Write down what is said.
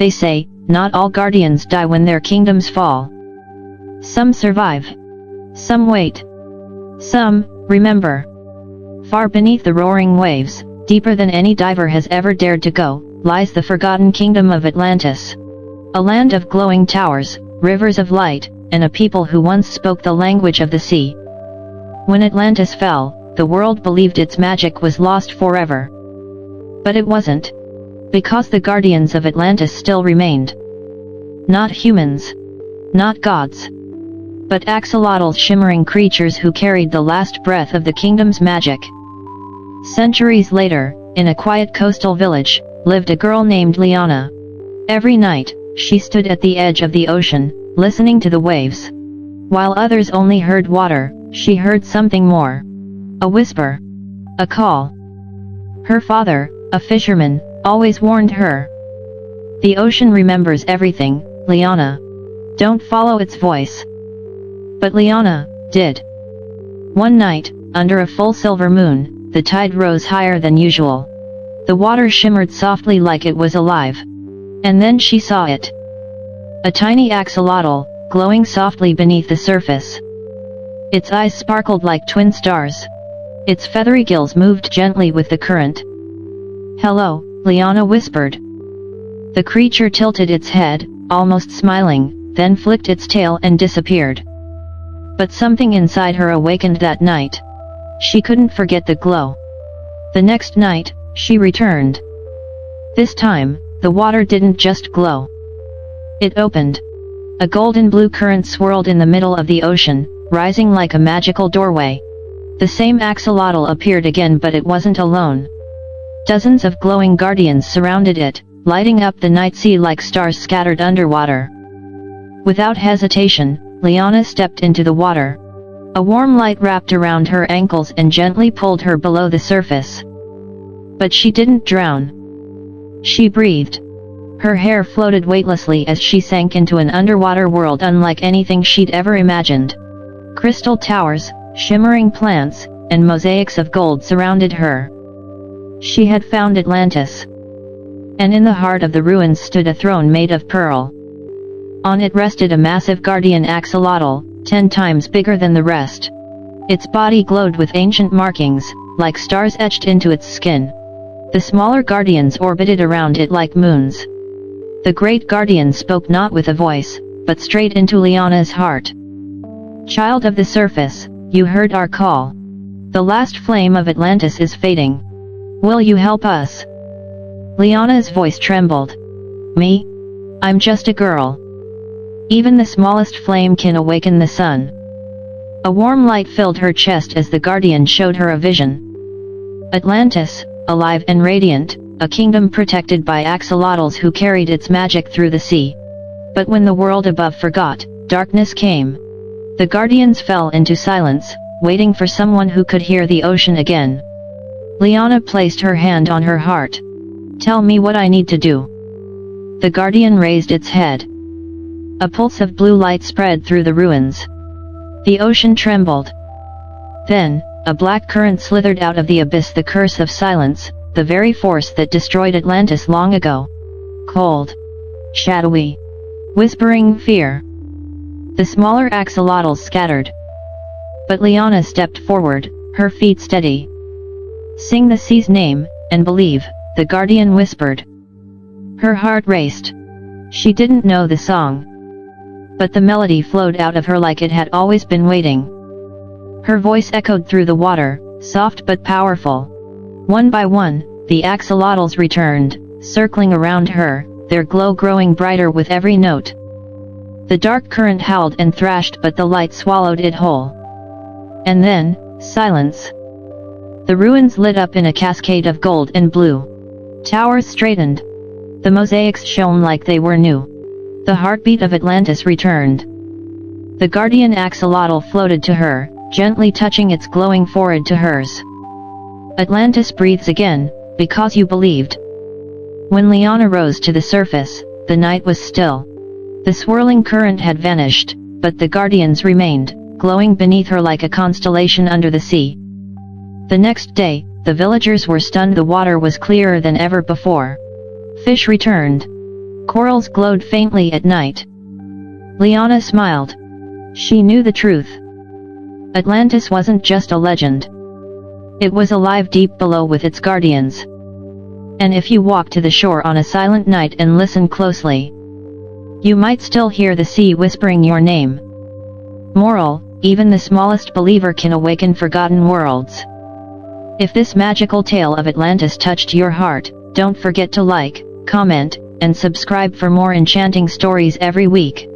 They say, not all guardians die when their kingdoms fall. Some survive. Some wait. Some remember. Far beneath the roaring waves, deeper than any diver has ever dared to go, lies the forgotten kingdom of Atlantis. A land of glowing towers, rivers of light, and a people who once spoke the language of the sea. When Atlantis fell, the world believed its magic was lost forever. But it wasn't. Because the guardians of Atlantis still remained. Not humans. Not gods. But axolotl shimmering creatures who carried the last breath of the kingdom's magic. Centuries later, in a quiet coastal village, lived a girl named Lnnszns. Every night, she stood at the edge of the ocean, listening to the waves. While others only heard water, she heard something more. A whisper. A call. Her father, a fisherman, always warned her. The ocean remembers everything, Lnnszns. Don't follow its voice. But Lnnszns did. One night, under a full silver moon, the tide rose higher than usual. The water shimmered softly like it was alive. And then she saw it. A tiny axolotl, glowing softly beneath the surface. Its eyes sparkled like twin stars. Its feathery gills moved gently with the current. "Hello," Lnnszns whispered. The creature tilted its head, almost smiling, then flicked its tail and disappeared. But something inside her awakened that night. She couldn't forget the glow. The next night, she returned. This time, the water didn't just glow. It opened. A golden blue current swirled in the middle of the ocean, rising like a magical doorway. The same axolotl appeared again, but it wasn't alone. Dozens of glowing guardians surrounded it, lighting up the night sea like stars scattered underwater. Without hesitation, Lnnszns stepped into the water. A warm light wrapped around her ankles and gently pulled her below the surface. But she didn't drown. She breathed. Her hair floated weightlessly as she sank into an underwater world unlike anything she'd ever imagined. Crystal towers, shimmering plants, and mosaics of gold surrounded her. She had found Atlantis. And in the heart of the ruins stood a throne made of pearl. On it rested a massive guardian axolotl, 10 times bigger than the rest. Its body glowed with ancient markings, like stars etched into its skin. The smaller guardians orbited around it like moons. The great guardian spoke not with a voice, but straight into Lnnszns' heart. "Child of the surface, you heard our call. The last flame of Atlantis is fading. Will you help us?" Lnnszns' voice trembled. "Me? I'm just a girl. Even the smallest flame can awaken the sun." A warm light filled her chest as the guardian showed her a vision. Atlantis, alive and radiant, a kingdom protected by axolotls who carried its magic through the sea. But when the world above forgot, darkness came. The guardians fell into silence, waiting for someone who could hear the ocean again. Lnnszns placed her hand on her heart. "Tell me what I need to do." The guardian raised its head. A pulse of blue light spread through the ruins. The ocean trembled. Then, a black current slithered out of the abyss, the curse of silence, the very force that destroyed Atlantis long ago. Cold. Shadowy. Whispering fear. The smaller axolotls scattered. But Lnnszns stepped forward, her feet steady. "Sing the sea's name, and believe," the guardian whispered. Her heart raced. She didn't know the song. But the melody flowed out of her like it had always been waiting. Her voice echoed through the water, soft but powerful. One by one, the axolotls returned, circling around her, their glow growing brighter with every note. The dark current howled and thrashed, but the light swallowed it whole. And then, silence. The ruins lit up in a cascade of gold and blue. Towers straightened. The mosaics shone like they were new. The heartbeat of Atlantis returned. The guardian axolotl floated to her, gently touching its glowing forehead to hers. "Atlantis breathes again, because you believed." When Lnnszns rose to the surface, the night was still. The swirling current had vanished, but the guardians remained, glowing beneath her like a constellation under the sea. The next day, the villagers were stunned. The water was clearer than ever before. Fish returned. corals glowed faintly at night. Liana smiled. She knew the truth. Atlantis wasn't just a legend. It was alive deep below with its guardians. And if you walk to the shore on a silent night and listen closely, you might still hear the sea whispering your name. Moral: even the smallest believer can awaken forgotten worlds. If this magical tale of Atlantis touched your heart, don't forget to like, comment, and subscribe for more enchanting stories every week.